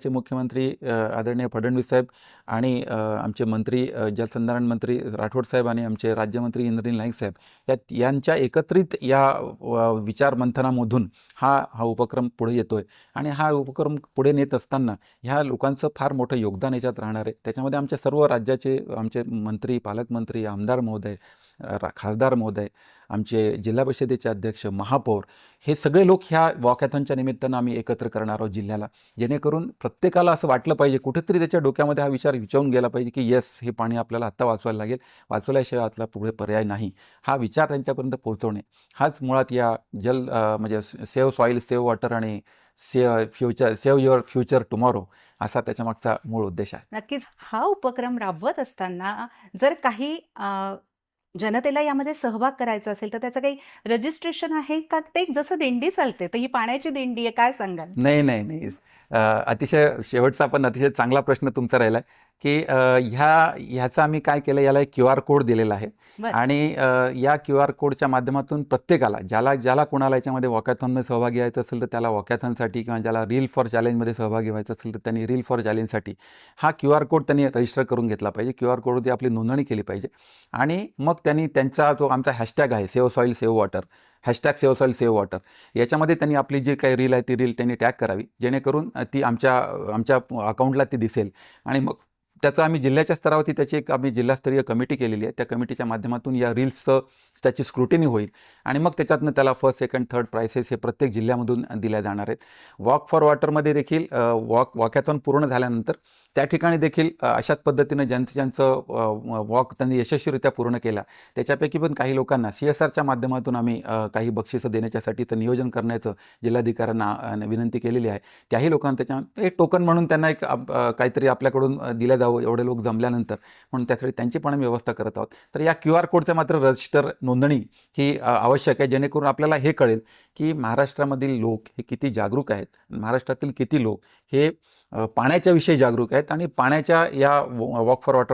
चे मुख्यमंत्री आदरणीय फडणवीस साहेब आणि आमचे मंत्री जलसंधारण मंत्री राठोड साहेब आणि आमचे राज्यमंत्री इंद्रनील नाईक साहेब यांच्या एकत्रित या विचार मंथनामधून हा उपक्रम पुढे येतोय आणि हा उपक्रम पुढे नेत असताना ह्या लोकांचं फार मोठं योगदान याच्यात राहणार आहे। त्याच्यामध्ये आमच्या सर्व राज्याचे आमचे मंत्री, पालकमंत्री, आमदार महोदय, खासदार महोदय, आमचे जिल्हा परिषदेचे अध्यक्ष, महापौर, हे सगळे लोक ह्या वॉकॅथॉनच्या निमित्तानं आम्ही एकत्र करणार आहोत जिल्ह्याला, जेणेकरून प्रत्येकाला असं वाटलं पाहिजे, कुठेतरी त्याच्या डोक्यामध्ये हा विचार विचारून गेला पाहिजे की येस, हे पाणी आपल्याला आत्ता वाचवायला लागेल, वाचवल्याशिवाय आतला पुढे पर्याय नाही। हा विचार त्यांच्यापर्यंत पोहोचवणे हाच मुळात या म्हणजे सेव्ह सॉईल, सेव्ह वॉटर आणि सेव्ह युअर फ्युचर टुमॉरो असा त्याच्यामागचा मूळ उद्देश आहे। नक्कीच हा उपक्रम राबवत असताना जर काही जनतेला यामध्ये सहभाग करायचा असेल तर त्याचं काही रजिस्ट्रेशन आहे का? ते जसं दिंडी चालते तर ही पाण्याची दिंडी आहे, काय सांगाल? नाही. अतिशय शेवटचा पण अतिशय चांगला प्रश्न तुमचा राहिला आहे की ह्याचं आम्ही काय केलं, याला एक QR कोड दिलेला आहे आणि या QR कोडच्या माध्यमातून प्रत्येकाला, ज्याला कोणाला याच्यामध्ये वॉकॅथॉनमध्ये सहभागी व्हायचं असेल तर त्याला वॉकॅथॉनसाठी, किंवा ज्याला रील फॉर चॅलेंजमध्ये सहभागी व्हायचं असेल तर त्यांनी रील फॉर चॅलेंजसाठी हा QR कोड त्यांनी रजिस्टर करून घेतला पाहिजे। QR कोडवरती आपली नोंदणी केली पाहिजे आणि मग त्यांनी त्यांचा जो आमचा हॅशटॅग आहे save soil save water, hashtag save soil save water, याच्यामध्ये त्यांनी आपली जी काही रील आहे ती रील त्यांनी टॅग करावी, जेणेकरून ती आमच्या अकाउंटला ती दिसेल आणि मग त्याचं आम्ही जिल्ह्याच्या स्तरावरती त्याची एक आम्ही जिल्हास्तरीय कमिटी केलेली आहे। त्या कमिटीच्या माध्यमातून या रील्सचं त्याची स्क्रुटिनी होईल आणि मग त्याच्यातनं त्याला फर्स्ट, सेकंड, थर्ड प्राइसेस हे प्रत्येक जिल्ह्यामधून दिल्या जाणार आहेत। वॉक फॉर वॉटरमध्ये देखील वॉकॅथॉन पूर्ण झाल्यानंतर त्या ठिकाणी देखील अशाच पद्धतीनं ज्यांचं वॉक त्यांनी यशस्वीरित्या पूर्ण केला त्याच्यापैकी पण काही लोकांना CSRच्या माध्यमातून आम्ही काही बक्षिसं देण्याच्यासाठीचं नियोजन करण्याचं जिल्हाधिकाऱ्यांना विनंती केलेली आहे। त्याही लोकांना त्याच्या एक टोकन म्हणून त्यांना एक काहीतरी आपल्याकडून दिलं जावं, एवढे लोक जमल्यानंतर, म्हणून त्यासाठी त्यांची पण आम्ही व्यवस्था करत आहोत। तर या QR कोडचं मात्र रजिस्टर नोंदणी ही आवश्यक आहे, जेणेकरून आपल्याला हे कळेल की महाराष्ट्रामधील लोक हे किती जागरूक आहेत, महाराष्ट्रातील किती लोक हे पाण्याच्या विषयी जागरूक आहेत आणि पाण्याच्या या वॉक फॉर वॉटर